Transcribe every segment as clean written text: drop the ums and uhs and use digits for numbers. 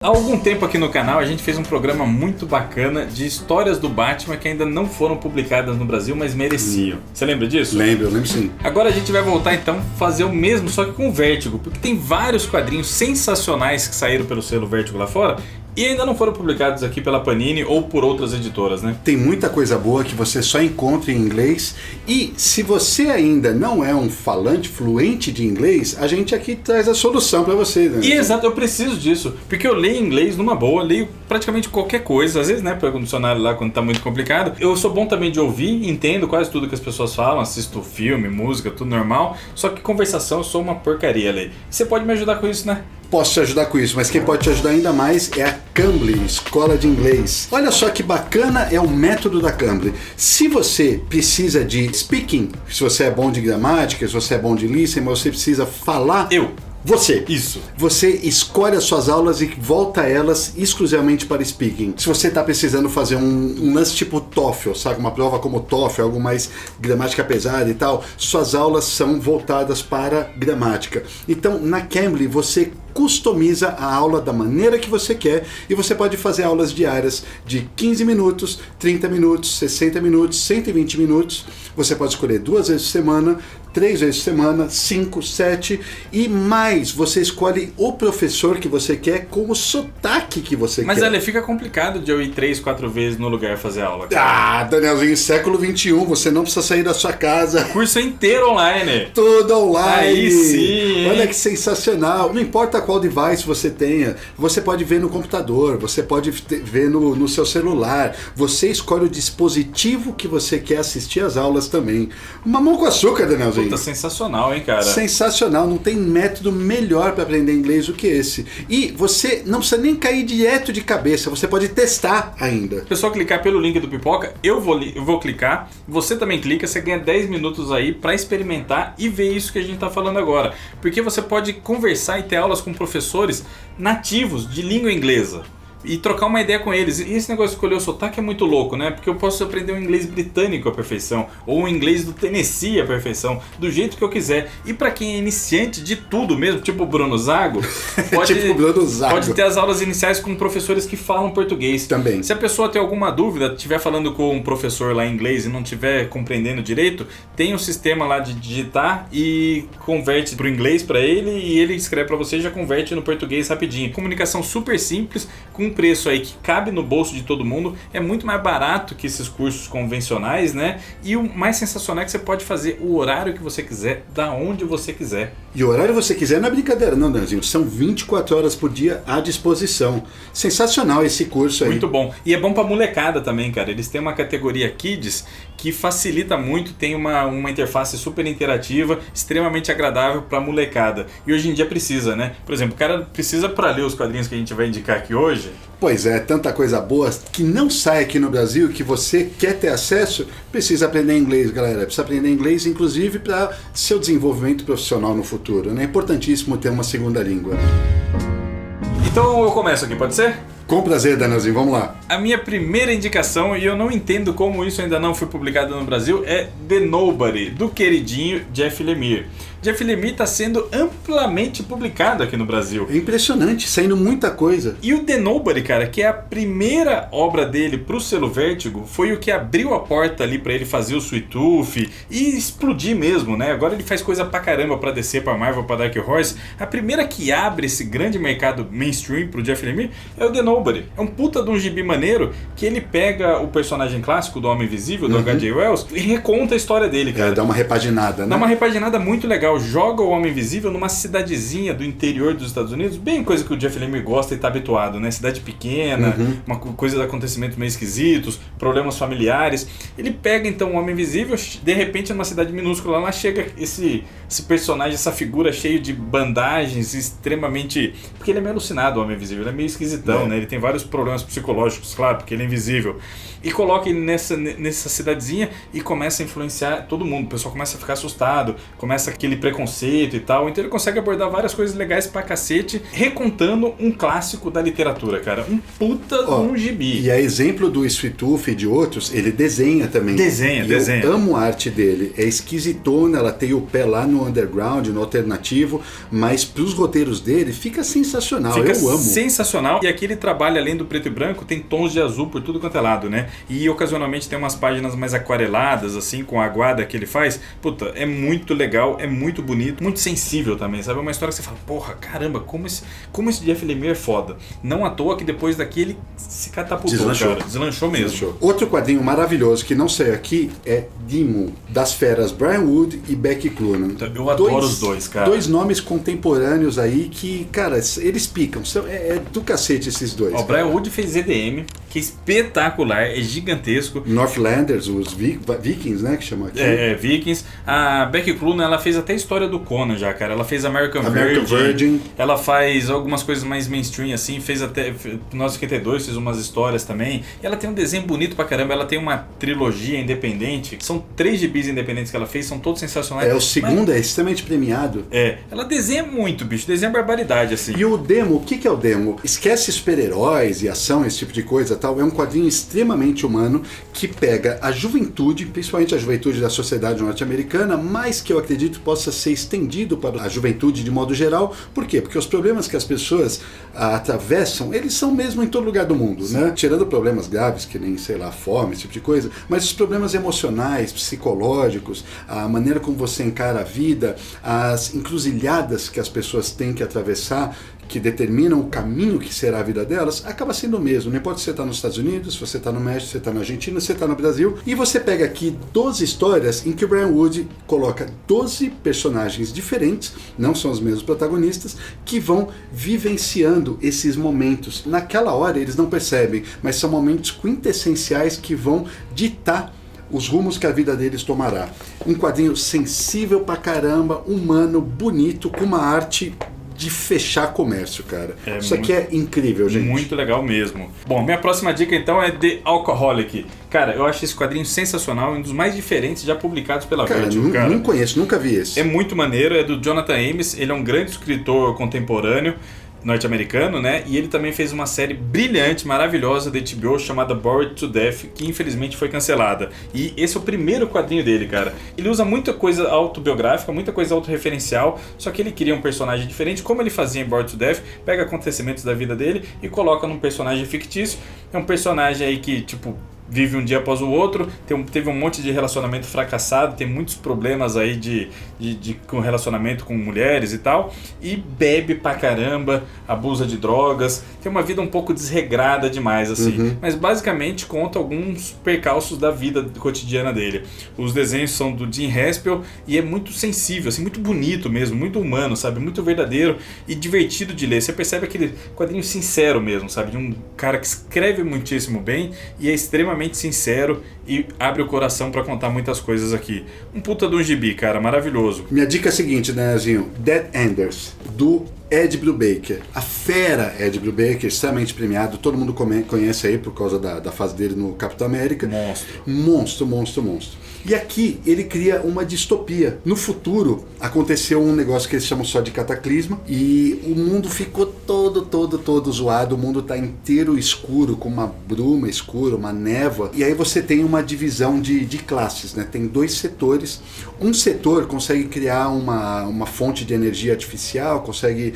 Há algum tempo aqui no canal a gente fez um programa muito bacana de histórias do Batman que ainda não foram publicadas no Brasil, mas mereciam. Você lembra disso? Lembro sim. Agora a gente vai voltar então fazer o mesmo, só que com o Vértigo, porque tem vários quadrinhos sensacionais que saíram pelo selo Vértigo lá fora e ainda não foram publicados aqui pela Panini ou por outras editoras, né? Tem muita coisa boa que você só encontra em inglês. E se você ainda não é um falante fluente de inglês, a gente aqui traz a solução para você, né? E exato, eu preciso disso, porque eu leio inglês numa boa, leio praticamente qualquer coisa, às vezes, né, pego um dicionário lá quando tá muito complicado. Eu sou bom também de ouvir, entendo quase tudo que as pessoas falam, assisto filme, música, tudo normal, só que conversação eu sou uma porcaria ali. Você pode me ajudar com isso, né? Posso te ajudar com isso, mas quem pode te ajudar ainda mais é a Cambly, Escola de Inglês. Olha só que bacana é o método da Cambly. Se você precisa de speaking, se você é bom de gramática, se você é bom de listening, mas você precisa falar... Você. Isso. Você escolhe as suas aulas e volta elas exclusivamente para speaking. Se você está precisando fazer um lance tipo TOEFL, sabe? Uma prova como TOEFL, algo mais gramática pesada e tal, suas aulas são voltadas para gramática. Então, na Cambly, você customiza a aula da maneira que você quer e você pode fazer aulas diárias de 15 minutos, 30 minutos, 60 minutos, 120 minutos. Você pode escolher 2 vezes por semana, 3 vezes por semana, 5, 7 e mais. Você escolhe o professor que você quer com o sotaque que você quer. Mas olha, fica complicado de eu ir 3, 4 vezes no lugar fazer aula. Cara. Ah, Danielzinho, século XXI, você não precisa sair da sua casa. Curso inteiro online. Tudo online. Aí sim. Olha que sensacional. Não importa qual device você tenha, você pode ver no computador, você pode ver no seu celular. Você escolhe o dispositivo que você quer assistir às aulas também. Mamão com açúcar, Danielzinho. Puta, sensacional, hein, cara? Sensacional, não tem método melhor para aprender inglês do que esse. E você não precisa nem cair direto de cabeça, você pode testar ainda. Se o pessoal clicar pelo link do Pipoca, eu vou clicar, você também clica, você ganha 10 minutos aí para experimentar e ver isso que a gente tá falando agora. Porque você pode conversar e ter aulas com professores nativos de língua inglesa e trocar uma ideia com eles. E esse negócio de escolher o sotaque é muito louco, né? Porque eu posso aprender um inglês britânico à perfeição, ou um inglês do Tennessee à perfeição, do jeito que eu quiser. E pra quem é iniciante de tudo mesmo, tipo o Bruno Zago, pode ter as aulas iniciais com professores que falam português. Também. Se a pessoa tem alguma dúvida, estiver falando com um professor lá em inglês e não estiver compreendendo direito, tem um sistema lá de digitar e converte pro inglês pra ele, e ele escreve pra você e já converte no português rapidinho. Comunicação super simples, com um preço aí que cabe no bolso de todo mundo, é muito mais barato que esses cursos convencionais, né? E o mais sensacional é que você pode fazer o horário que você quiser, da onde você quiser. E o horário que você quiser não é brincadeira, não, Danzinho. São 24 horas por dia à disposição. Sensacional esse curso aí. Muito bom. E é bom pra molecada também, cara. Eles têm uma categoria Kids que facilita muito, tem uma interface super interativa, extremamente agradável pra molecada. E hoje em dia precisa, né? Por exemplo, o cara precisa pra ler os quadrinhos que a gente vai indicar aqui hoje. Pois é, tanta coisa boa que não sai aqui no Brasil, que você quer ter acesso, precisa aprender inglês, galera. Precisa aprender inglês, inclusive, para seu desenvolvimento profissional no futuro, né? É importantíssimo ter uma segunda língua. Então eu começo aqui, pode ser? Com prazer, Danielzinho, vamos lá. A minha primeira indicação, e eu não entendo como isso ainda não foi publicado no Brasil, é The Nobody, do queridinho Jeff Lemire. Jeff Lemire está sendo amplamente publicado aqui no Brasil. É impressionante, saindo muita coisa. E o The Nobody, cara, que é a primeira obra dele pro selo Vértigo, foi o que abriu a porta ali para ele fazer o Sweet Tooth e explodir mesmo, né? Agora ele faz coisa pra caramba pra descer pra Marvel, pra Dark Horse. A primeira que abre esse grande mercado mainstream pro Jeff Lemire é o The Nobody. É um puta de um gibi maneiro que ele pega o personagem clássico do Homem Invisível, do H.G. Wells, e reconta a história dele, cara. Dá uma repaginada, né? Dá uma repaginada muito legal. Joga o Homem Invisível numa cidadezinha do interior dos Estados Unidos, bem coisa que o Jeff Lemire gosta e tá habituado, né? Cidade pequena, uma coisa de acontecimentos meio esquisitos, problemas familiares. Ele pega então o Homem Invisível, de repente numa cidade minúscula lá chega esse personagem, essa figura cheio de bandagens, extremamente... Porque ele é meio alucinado, o Homem Invisível, ele é meio esquisitão, né? tem vários problemas psicológicos, claro, porque ele é invisível. E coloca ele nessa cidadezinha e começa a influenciar todo mundo. O pessoal começa a ficar assustado, começa aquele preconceito e tal. Então ele consegue abordar várias coisas legais pra cacete, recontando um clássico da literatura, cara. Um puta de um gibi. E a exemplo do Sweet Tooth e de outros, ele desenha também. Desenha. Eu amo a arte dele. É esquisitona, ela tem o pé lá no underground, no alternativo, mas pros roteiros dele fica sensacional. Fica eu amo. Sensacional. E aqui ele trabalha, além do preto e branco, tem tons de azul por tudo quanto é lado, né? E ocasionalmente tem umas páginas mais aquareladas, assim, com a aguada que ele faz. Puta, é muito legal, é muito bonito, muito sensível também, sabe? É uma história que você fala, porra, caramba, como esse Jeff Lemire é foda. Não à toa que depois daqui ele se catapultou, Deslanchou mesmo. Deslanchou. Outro quadrinho maravilhoso que não saiu aqui é Demo, das feras Brian Wood e Becky Cloonan. Eu adoro os dois, cara. Dois nomes contemporâneos aí que, cara, eles picam. É do cacete esses dois. O Brian Wood fez EDM, que é espetacular, é gigantesco. Northlanders, os Vikings, né, que chama aqui. Vikings. A Becky Cloonan, ela fez até a história do Conan já, cara. Ela fez American Virgin. Ela faz algumas coisas mais mainstream, assim. Fez até 1952, fez umas histórias também. E ela tem um desenho bonito pra caramba. Ela tem uma trilogia independente. São 3 gibis independentes que ela fez, são todos sensacionais. O segundo é extremamente premiado. Ela desenha muito, bicho. Desenha barbaridade, assim. E o Demo, o que é o Demo? Esquece super-heróis e ação, esse tipo de coisa, tal. É um quadrinho extremamente humano que pega a juventude, principalmente a juventude da sociedade norte-americana, mas que eu acredito possa ser estendido para a juventude de modo geral. Por quê? Porque os problemas que as pessoas atravessam, eles são mesmo em todo lugar do mundo, né? Tirando problemas graves, que nem, sei lá, fome, esse tipo de coisa, mas os problemas emocionais, psicológicos, a maneira como você encara a vida, as encruzilhadas que as pessoas têm que atravessar, que determinam o caminho que será a vida delas, acaba sendo o mesmo. Não importa se você está nos Estados Unidos, se você está no México, se você está na Argentina, se você está no Brasil. E você pega aqui 12 histórias em que o Brian Wood coloca 12 personagens diferentes, não são os mesmos protagonistas, que vão vivenciando esses momentos. Naquela hora eles não percebem, mas são momentos quintessenciais que vão ditar os rumos que a vida deles tomará. Um quadrinho sensível pra caramba, humano, bonito, com uma arte de fechar comércio, cara. Isso aqui é incrível, gente. Muito legal mesmo. Bom, minha próxima dica então é The Alcoholic. Cara, eu acho esse quadrinho sensacional, um dos mais diferentes já publicados pela Vertigo, cara. Não conheço, nunca vi esse. É muito maneiro, é do Jonathan Ames, ele é um grande escritor contemporâneo norte-americano, né? E ele também fez uma série brilhante, maravilhosa da HBO chamada Bored to Death, que infelizmente foi cancelada. E esse é o primeiro quadrinho dele, cara. Ele usa muita coisa autobiográfica, muita coisa autorreferencial, só que ele cria um personagem diferente, como ele fazia em Bored to Death, pega acontecimentos da vida dele e coloca num personagem fictício. É um personagem aí que, tipo, vive um dia após o outro, teve um monte de relacionamento fracassado, tem muitos problemas aí com relacionamento com mulheres e tal, e bebe pra caramba, abusa de drogas, tem uma vida um pouco desregrada demais, assim. Mas basicamente conta alguns percalços da vida cotidiana dele. Os desenhos são do Jim Haspel e é muito sensível, assim, muito bonito mesmo, muito humano, sabe? Muito verdadeiro e divertido de ler. Você percebe aquele quadrinho sincero mesmo, sabe? De um cara que escreve muitíssimo bem e é extremamente sincero e abre o coração pra contar muitas coisas aqui. Um puta de um gibi, cara, maravilhoso. Minha dica é a seguinte, né, Zinho? Dead Enders, do Ed Brubaker. A fera Ed Brubaker, extremamente premiado, todo mundo conhece aí por causa da fase dele no Capitão América. Monstro. E aqui ele cria uma distopia. No futuro aconteceu um negócio que eles chamam só de cataclisma e o mundo ficou todo zoado, o mundo tá inteiro escuro, com uma bruma escura, uma névoa. E aí você tem uma divisão de classes, né? Tem 2 setores. Um setor consegue criar uma fonte de energia artificial, consegue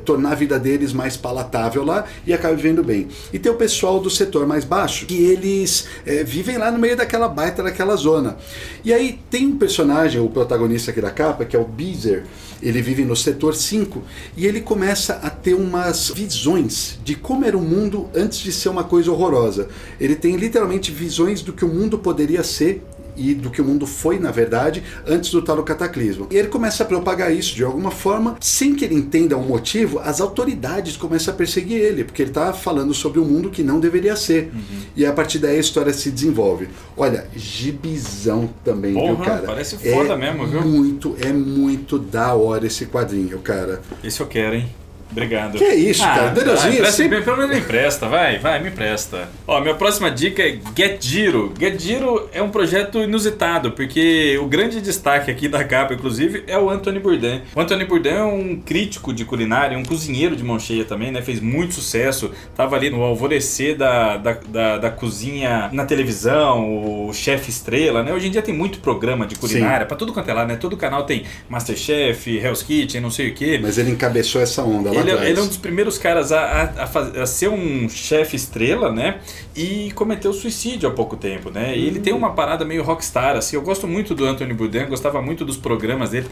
tornar a vida deles mais palatável lá e acaba vivendo bem. E tem o pessoal do setor mais baixo, que eles vivem lá no meio daquela zona. E aí tem um personagem, o protagonista aqui da capa, que é o Beezer. Ele vive no setor 5 e ele começa a ter umas visões de como era o mundo antes de ser uma coisa horrorosa. Ele tem literalmente visões do que o mundo poderia ser e do que o mundo foi, na verdade, antes do tal do cataclismo. E ele começa a propagar isso de alguma forma, sem que ele entenda o motivo, as autoridades começam a perseguir ele, porque ele está falando sobre um mundo que não deveria ser. E a partir daí a história se desenvolve. Olha, gibizão também, viu, cara? Parece foda mesmo, viu? É muito da hora esse quadrinho, cara. Esse eu quero, hein? Obrigado. Que é isso, cara. Danielzinho sempre... Pelo menos me empresta, vai, me empresta. Ó, minha próxima dica é Get Jiro. Get Jiro é um projeto inusitado, porque o grande destaque aqui da capa, inclusive, é o Anthony Bourdain. O Anthony Bourdain é um crítico de culinária, um cozinheiro de mão cheia também, né? Fez muito sucesso, tava ali no alvorecer da cozinha na televisão, o chefe estrela, né? Hoje em dia tem muito programa de culinária, pra tudo quanto é lá, né? Todo canal tem Masterchef, Hell's Kitchen, não sei o quê. Mas ele encabeçou essa onda lá atrás. Ele é um dos primeiros caras a ser um chefe estrela, né? E cometeu suicídio há pouco tempo, né? E ele tem uma parada meio rockstar, assim. Eu gosto muito do Anthony Bourdain, gostava muito dos programas dele,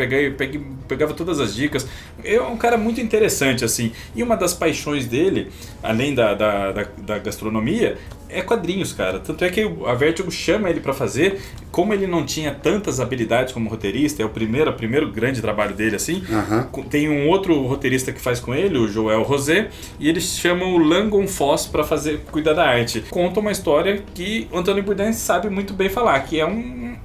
pegava todas as dicas. É um cara muito interessante, assim. E uma das paixões dele, além da gastronomia, é quadrinhos, cara. Tanto é que a Vertigo chama ele pra fazer. Como ele não tinha tantas habilidades como roteirista, é o primeiro grande trabalho dele, assim. Tem um outro roteirista que faz com ele, o Joel Rosé, e eles chamam o Langon Foss pra cuidar da arte. Conta uma história que o Anthony Bourdain sabe muito bem falar, que é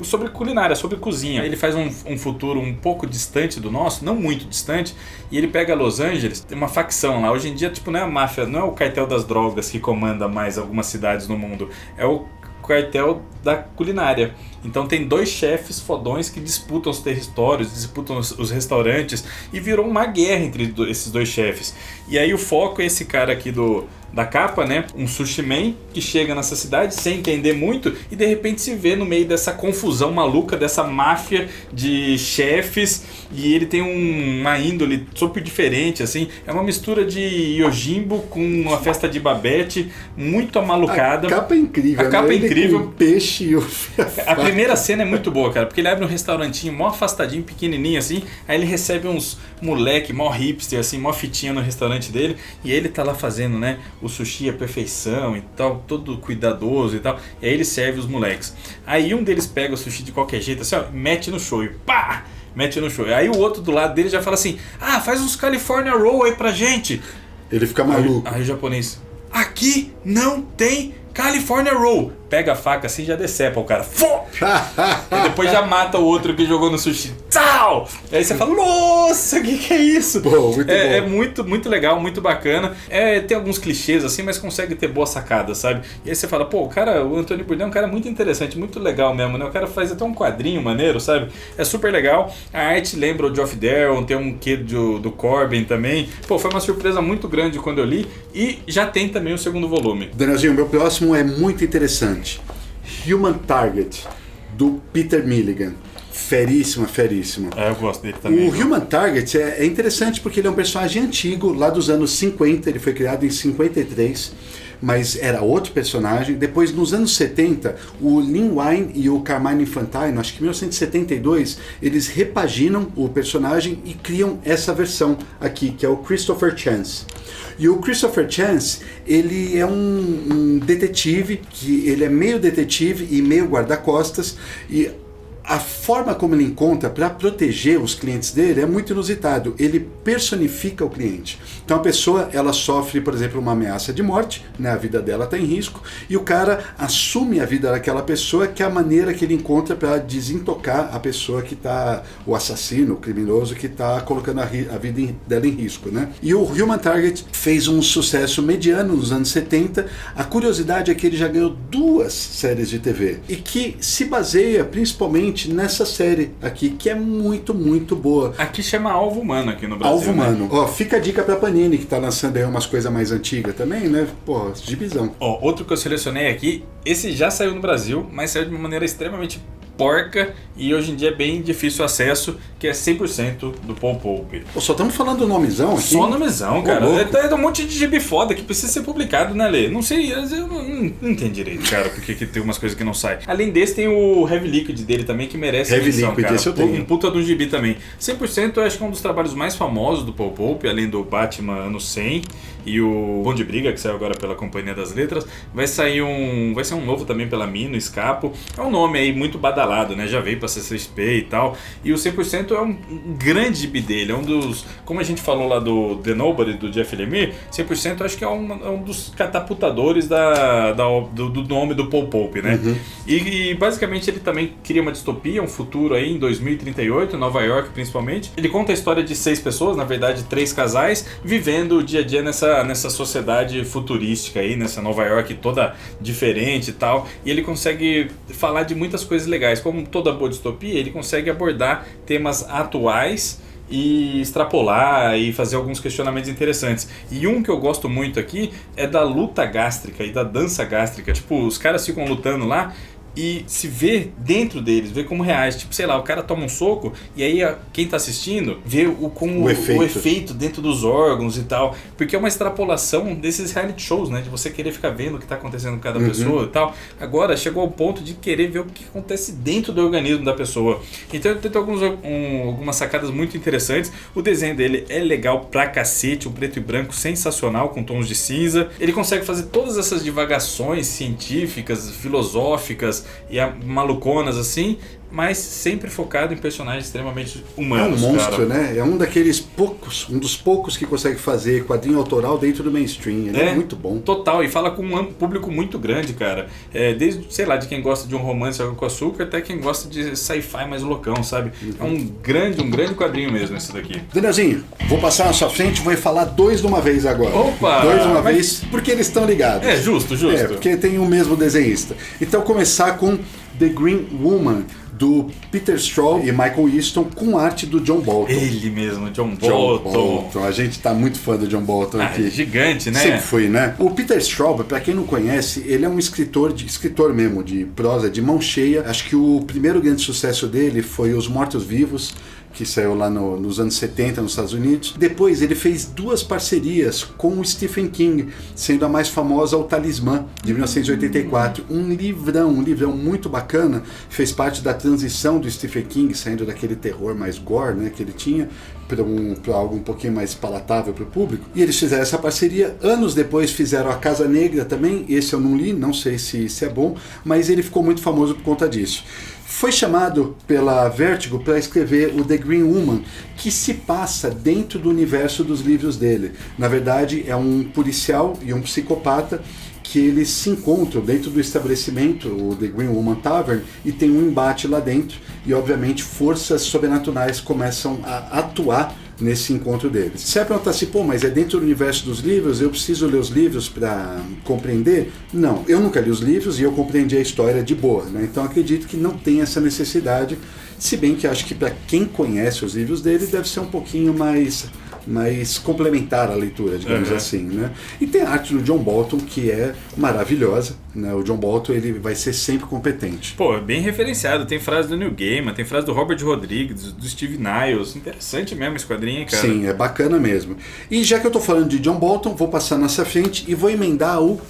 sobre culinária, sobre cozinha. Ele faz um futuro um pouco distante do nosso, não muito distante, e ele pega Los Angeles, tem uma facção lá. Hoje em dia, tipo, não é a máfia, não é o cartel das drogas que comanda mais algumas cidades no mundo, é o cartel da culinária. Então tem 2 chefes fodões que disputam os territórios, disputam os restaurantes, e virou uma guerra entre esses 2 chefes. E aí o foco é esse cara aqui da capa, né? Um sushi man que chega nessa cidade sem entender muito e de repente se vê no meio dessa confusão maluca, dessa máfia de chefes, e ele tem uma índole super diferente, assim. É uma mistura de Yojimbo com uma festa de Babette, muito amalucada. A capa é incrível. A capa é incrível. Com o peixe e o... A primeira cena é muito boa, cara, porque ele abre um restaurantinho mó afastadinho, pequenininho assim, aí ele recebe uns moleque mó hipster, assim, mó fitinha no restaurante dele, e ele tá lá fazendo, né, o sushi à perfeição e tal, todo cuidadoso e tal, e aí ele serve os moleques. Aí um deles pega o sushi de qualquer jeito, assim, ó, mete no shoyu, pá! Mete no shoyu. Aí o outro do lado dele já fala assim, faz uns California Roll aí pra gente. Ele fica maluco. Aí o japonês, aqui não tem California Roll. Pega a faca assim e já decepa o cara. E depois já mata o outro que jogou no sushi. Tchau! Aí você fala, nossa, que é isso? Muito bom. É muito, muito legal, muito bacana. Tem alguns clichês assim, mas consegue ter boa sacada, sabe? E aí você fala, o Anthony Bourdain é um cara muito interessante, muito legal mesmo, né? O cara faz até um quadrinho maneiro, sabe? É super legal. A arte lembra o Geoff Darrow, tem um quê do Corbin também. Foi uma surpresa muito grande quando eu li. E já tem também o segundo volume. Danielzinho, meu próximo é muito interessante. Human Target, do Peter Milligan. Feríssima. Eu gosto dele também. O Human Target é interessante porque ele é um personagem antigo, lá dos anos 50, ele foi criado em 53, mas era outro personagem. Depois, nos anos 70, o Lin Wein e o Carmine Infantine, acho que em 1972, eles repaginam o personagem e criam essa versão aqui, que é o Christopher Chance. E o Christopher Chance, ele é um detetive, que ele é meio detetive e meio guarda-costas, e a forma como ele encontra para proteger os clientes dele é muito inusitado. Ele personifica o cliente. Então a pessoa, ela sofre, por exemplo, uma ameaça de morte, né? A vida dela está em risco, e o cara assume a vida daquela pessoa, que é a maneira que ele encontra para desintocar a pessoa que está, o assassino, o criminoso que está colocando a vida dela em risco, né? E o Human Target fez um sucesso mediano nos anos 70. A curiosidade é que ele já ganhou 2 séries de TV, e que se baseia principalmente nessa série aqui, que é muito, muito boa. Aqui chama Alvo Humano aqui no Brasil. Alvo Humano. Ó, fica a dica pra Panini, que tá lançando aí umas coisas mais antigas também, né? Pô, gibizão. Outro que eu selecionei aqui, esse já saiu no Brasil, mas saiu de uma maneira extremamente porca e hoje em dia é bem difícil acesso, que é 100% do Paul Pope. Pô, só estamos falando do nomezão aqui? Só nomezão, cara. É um monte de gibi foda que precisa ser publicado, né, Lê? Não sei, eu não entendo direito, cara, porque que tem umas coisas que não saem. Além desse, tem o Heavy Liquid dele também, que merece Heavy menção, Liquid, cara. esse eu tenho. Um puta de um gibi também. 100% eu acho que é um dos trabalhos mais famosos do Paul Pope, além do Batman Ano 100 e o Bom de Briga, que saiu agora pela Companhia das Letras. Vai ser um novo também pela Mino, Escapo. É um nome aí muito badalado badalado, né? Já veio pra CCXP e tal. E o 100% é um grande gibi dele. É um dos... Como a gente falou lá do The Nobody, do Jeff Lemire, 100% acho que é um dos catapultadores do nome do Paul Pope, né? E basicamente ele também cria uma distopia, um futuro aí em 2038, Nova York principalmente. Ele conta a história de 6 pessoas, na verdade 3 casais, vivendo o dia a dia nessa sociedade futurística aí, nessa Nova York toda diferente e tal. E ele consegue falar de muitas coisas legais. Como toda boa distopia, ele consegue abordar temas atuais e extrapolar e fazer alguns questionamentos interessantes. E um que eu gosto muito aqui é da luta gástrica e da dança gástrica. Tipo, os caras ficam lutando lá e se vê dentro deles, vê como reais. Tipo, sei lá, o cara toma um soco e aí quem tá assistindo vê o efeito dentro dos órgãos e tal. Porque é uma extrapolação desses reality shows, né? De você querer ficar vendo o que tá acontecendo com cada pessoa e tal. Agora chegou ao ponto de querer ver o que acontece dentro do organismo da pessoa. Então ele tem algumas sacadas muito interessantes. O desenho dele é legal pra cacete, o preto e branco sensacional, com tons de cinza. Ele consegue fazer todas essas divagações científicas, filosóficas e maluconas assim, mas sempre focado em personagens extremamente humanos. É um monstro, cara, né? É um daqueles poucos, um dos poucos que consegue fazer quadrinho autoral dentro do mainstream. Ele é muito bom. Total, e fala com um público muito grande, cara. Desde, sei lá, de quem gosta de um romance água com açúcar até quem gosta de sci-fi mais loucão, sabe? É um grande quadrinho mesmo esse daqui. Danielzinho, vou passar na sua frente e vou falar 2 de uma vez agora. Opa! 2 de uma vez, porque eles estão ligados. Justo. Porque tem o mesmo desenhista. Então começar com The Green Woman, do Peter Straub e Michael Easton, com arte do John Bolton. Ele mesmo, John Bolton. A gente tá muito fã do John Bolton aqui. Gigante, né? Sempre fui, né? O Peter Straub, pra quem não conhece, ele é um escritor mesmo, de prosa, de mão cheia. Acho que o primeiro grande sucesso dele foi Os Mortos-Vivos, que saiu lá nos anos 70 nos Estados Unidos. Depois ele fez 2 parcerias com o Stephen King, sendo a mais famosa O Talismã, de 1984. Um livrão muito bacana, fez parte da transição do Stephen King, saindo daquele terror mais gore, né, que ele tinha, para algo um pouquinho mais palatável para o público. E eles fizeram essa parceria. Anos depois fizeram A Casa Negra também. Esse eu não li, não sei se é bom, mas ele ficou muito famoso por conta disso. Foi chamado pela Vertigo para escrever o The Green Woman, que se passa dentro do universo dos livros dele. Na verdade, é um policial e um psicopata que eles se encontram dentro do estabelecimento, o The Green Woman Tavern, e tem um embate lá dentro, e obviamente forças sobrenaturais começam a atuar nesse encontro deles. Você vai perguntar assim, mas é dentro do universo dos livros, eu preciso ler os livros para compreender? Não, eu nunca li os livros e eu compreendi a história de boa, né? Então acredito que não tem essa necessidade, se bem que acho que para quem conhece os livros dele deve ser um pouquinho mais complementar a leitura, digamos assim, né? E tem a arte do John Bolton, que é maravilhosa, né? O John Bolton, ele vai ser sempre competente. Bem referenciado, tem frase do Neil Gaiman, tem frase do Robert Rodrigues, do Steve Niles, interessante mesmo esse quadrinho, cara. Sim, é bacana mesmo. E já que eu tô falando de John Bolton, vou passar nessa frente e vou emendar o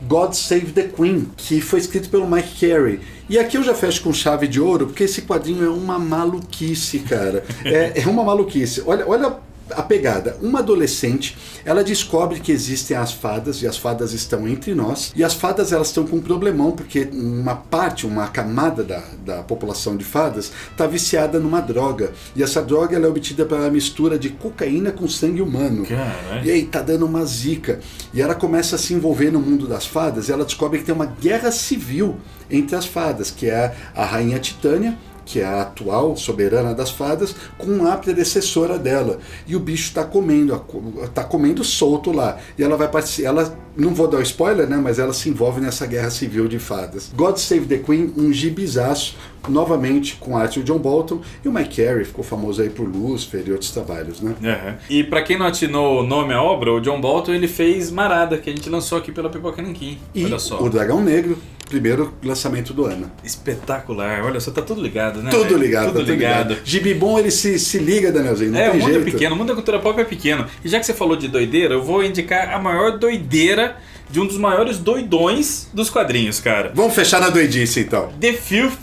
God Save the Queen, que foi escrito pelo Mike Carey. E aqui eu já fecho com chave de ouro, porque esse quadrinho é uma maluquice, cara. É uma maluquice. Olha a pegada. Uma adolescente, ela descobre que existem as fadas, e as fadas estão entre nós, e as fadas elas estão com um problemão, porque uma camada da população de fadas está viciada numa droga, e essa droga ela é obtida pela mistura de cocaína com sangue humano. Caralho. E aí tá dando uma zica, e ela começa a se envolver no mundo das fadas, e ela descobre que tem uma guerra civil entre as fadas, que é a Rainha Titânia, que é a atual soberana das fadas, com a predecessora dela. E o bicho está comendo solto lá. E ela vai participar, não vou dar o spoiler, né, mas ela se envolve nessa guerra civil de fadas. God Save the Queen, um gibizaço, novamente com a arte do John Bolton, e o Mike Carey ficou famoso aí por Lucifer e outros trabalhos, né? Uhum. E pra quem não atinou o nome à obra, o John Bolton ele fez Marada, que a gente lançou aqui pela Pipoca Nanquim. E olha só. O Dragão Negro, primeiro lançamento do ano. Espetacular, olha só, tá tudo ligado, né? Tudo ligado, tudo ligado. Gibi bom, ele se liga, Danielzinho, não tem o mundo jeito. é pequeno, o mundo da cultura pop é pequeno. E já que você falou de doideira, eu vou indicar a maior doideira de um dos maiores doidões dos quadrinhos, cara. Vamos fechar na doidice, então. The Filth,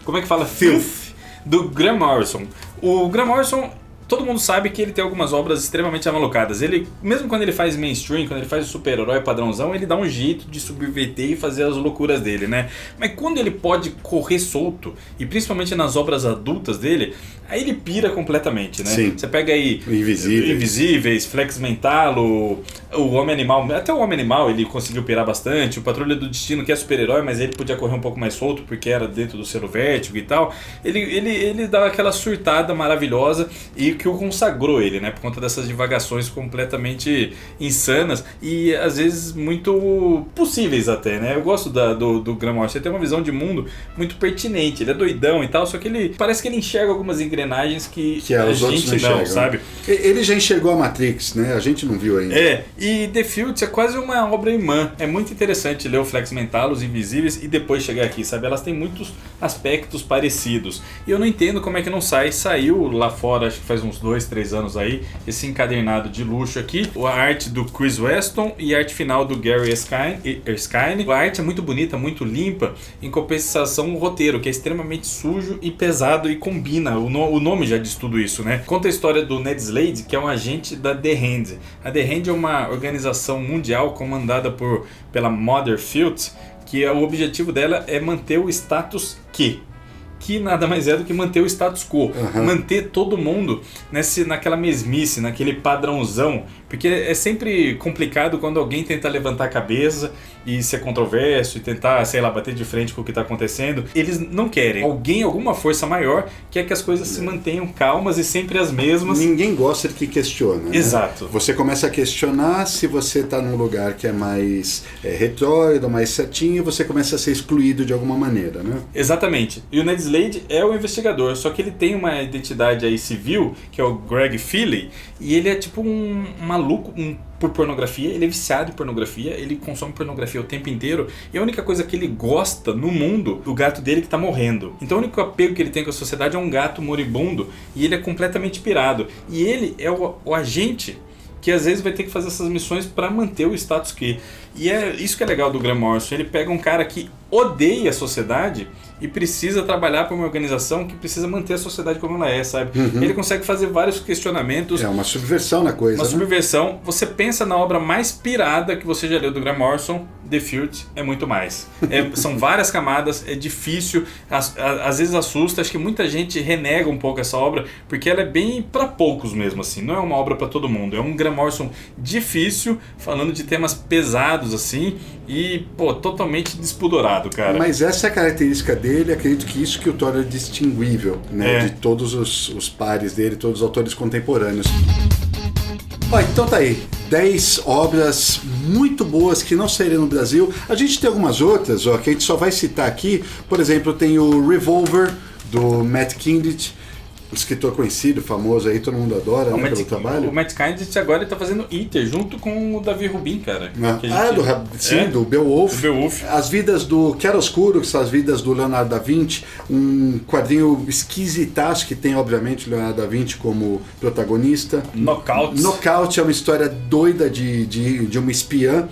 como é que fala? Filth, do Grant Morrison. O Grant Morrison todo mundo sabe que ele tem algumas obras extremamente amalucadas. Ele, mesmo quando ele faz mainstream, quando ele faz o super-herói padrãozão, ele dá um jeito de subverter e fazer as loucuras dele, né? Mas quando ele pode correr solto, e principalmente nas obras adultas dele, aí ele pira completamente, né? Sim. Você pega aí Invisíveis, Flex Mental, o Homem-Animal, até o Homem-Animal ele conseguiu pirar bastante, o Patrulha do Destino, que é super-herói, mas ele podia correr um pouco mais solto, porque era dentro do selo Vértigo e tal. Ele dá aquela surtada maravilhosa e que o consagrou ele, né? Por conta dessas divagações completamente insanas e às vezes muito possíveis até, né? Eu gosto do Grant Morrison, ele tem uma visão de mundo muito pertinente, ele é doidão e tal, só que ele parece que ele enxerga algumas engrenagens que a gente não, sabe? Ele já enxergou a Matrix, né? A gente não viu ainda. E The Fields é quase uma obra irmã, é muito interessante ler o Flex Mental, os Invisíveis e depois chegar aqui, sabe? Elas têm muitos aspectos parecidos e eu não entendo como é que não saiu lá fora, acho que faz uns 2-3 anos aí, esse encadernado de luxo aqui, a arte do Chris Weston e a arte final do Gary Erskine. A arte é muito bonita, muito limpa, em compensação o roteiro, que é extremamente sujo e pesado e combina, o nome já diz tudo isso, né? Conta a história do Ned Slade, que é um agente da The Hand. A The Hand é uma organização mundial comandada pela Mother Fields, que o objetivo dela é manter o status quo. Que nada mais é do que manter o status quo, manter todo mundo naquela mesmice, naquele padrãozão, porque é sempre complicado quando alguém tenta levantar a cabeça e ser controverso e tentar, sei lá, bater de frente com o que está acontecendo. Eles não querem. Alguma força maior quer que as coisas se mantenham calmas e sempre as mesmas. Ninguém gosta de que questiona. Exato. Né? Você começa a questionar se você está num lugar que é mais retrógrado, mais certinho, você começa a ser excluído de alguma maneira, né? Exatamente. E o Ned Slade é o investigador, só que ele tem uma identidade aí civil, que é o Greg Feely, e ele é tipo um maluco por pornografia, ele é viciado em pornografia, ele consome pornografia o tempo inteiro, e a única coisa que ele gosta no mundo, do gato dele que tá morrendo. Então o único apego que ele tem com a sociedade é um gato moribundo, e ele é completamente pirado. E ele é o agente que às vezes vai ter que fazer essas missões para manter o status quo. E é isso que é legal do Grant Morrison, ele pega um cara que odeia a sociedade e precisa trabalhar para uma organização que precisa manter a sociedade como ela é, sabe? Ele consegue fazer vários questionamentos. É uma subversão na coisa, Uma né? Subversão. Você pensa na obra mais pirada que você já leu do Grant Morrison, The Field é muito mais. São várias camadas, é difícil, às vezes assusta. Acho que muita gente renega um pouco essa obra, porque ela é bem para poucos mesmo, assim. Não é uma obra para todo mundo. É um Grant Morrison difícil, falando de temas pesados, assim, e, totalmente despudorado, cara. Mas essa é a característica dele, acredito que isso que o torna distinguível, né, de todos os pares dele, todos os autores contemporâneos. Então tá aí, 10 obras muito boas que não saíram no Brasil. A gente tem algumas outras, que a gente só vai citar aqui. Por exemplo, tem o Revolver, do Matt Kindt, escritor conhecido, famoso aí, todo mundo adora, né, pelo trabalho. O Matt Kindt agora está fazendo Iter, junto com o Davi Rubin, cara. Do Beowulf. Beowulf. As Vidas do Chiaroscuro, que são as vidas do Leonardo da Vinci, um quadrinho esquisitaço que tem, obviamente, o Leonardo da Vinci como protagonista. Knockout é uma história doida de uma espiã,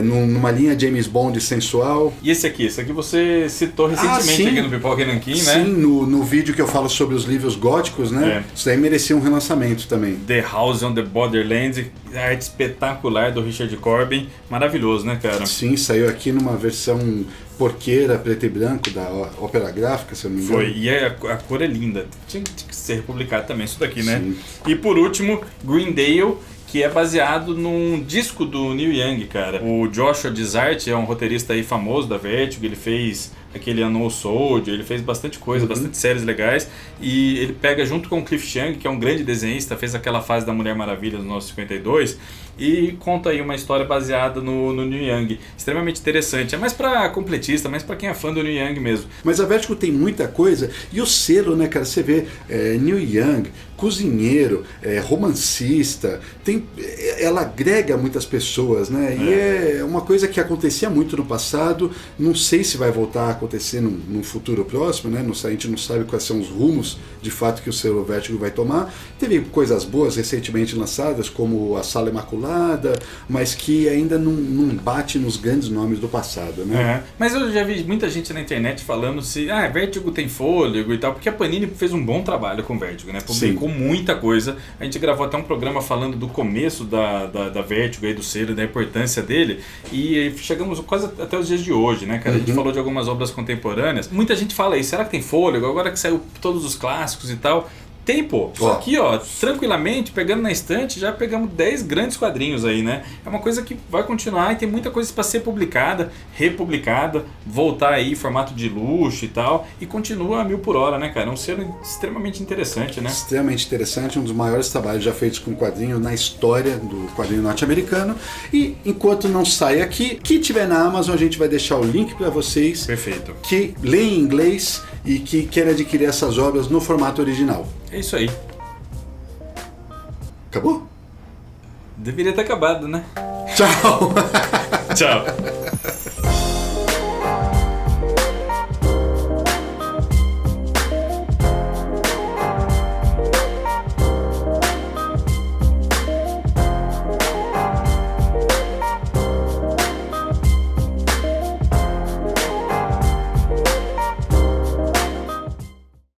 numa linha James Bond sensual. E esse aqui você citou recentemente aqui no Pipoca e Nanquim, né? Sim, no vídeo que eu falo sobre os livros góticos, né? Isso daí merecia um relançamento também. The House on the Borderlands, a arte espetacular do Richard Corbin, maravilhoso, né, cara? Sim, saiu aqui numa versão porqueira, preto e branco, da Ópera Gráfica, se eu não me engano. Foi, e a cor é linda, tinha que ser republicado também isso daqui, né? Sim. E por último, Greendale, que é baseado num disco do Neil Young, cara. O Joshua Dysart é um roteirista aí famoso da Vertigo, ele fez aquele Unknown Soldier, ele fez bastante coisa, bastante séries legais, e ele pega junto com o Cliff Chiang, que é um grande desenhista, fez aquela fase da Mulher Maravilha no 52, e conta aí uma história baseada no Neil Young, extremamente interessante. É mais pra completista, mais pra quem é fã do Neil Young mesmo. Mas a Vertigo tem muita coisa, e o selo, né, cara, você vê Neil Young, cozinheiro, romancista, ela agrega muitas pessoas, né, e é uma coisa que acontecia muito no passado, não sei se vai voltar a acontecer acontecer num futuro próximo, né? A gente não sabe quais são os rumos de fato que o selo Vertigo vai tomar. Teve coisas boas recentemente lançadas, como a Sala Imaculada, mas que ainda não bate nos grandes nomes do passado, né? Mas eu já vi muita gente na internet falando se Vertigo tem fôlego e tal, porque a Panini fez um bom trabalho com o Vertigo, né? Publicou muita coisa. A gente gravou até um programa falando do começo da Vertigo aí, do selo, da importância dele, e chegamos quase até os dias de hoje, né, cara? A gente falou de algumas obras contemporâneas. Muita gente fala aí, será que tem fôlego? Agora que saiu todos os clássicos e tal. Tem, pô. Só aqui, tranquilamente, pegando na estante, já pegamos 10 grandes quadrinhos aí, né? É uma coisa que vai continuar e tem muita coisa para ser publicada, republicada, voltar aí em formato de luxo e tal, e continua a 1000 por hora, né, cara? É um selo extremamente interessante, né? Extremamente interessante, um dos maiores trabalhos já feitos com quadrinho na história do quadrinho norte-americano. E enquanto não sai aqui, que tiver na Amazon, a gente vai deixar o link para vocês. Perfeito. Que leem em inglês e que querem adquirir essas obras no formato original. É isso aí. Acabou? Deveria ter acabado, né? Tchau! Tchau.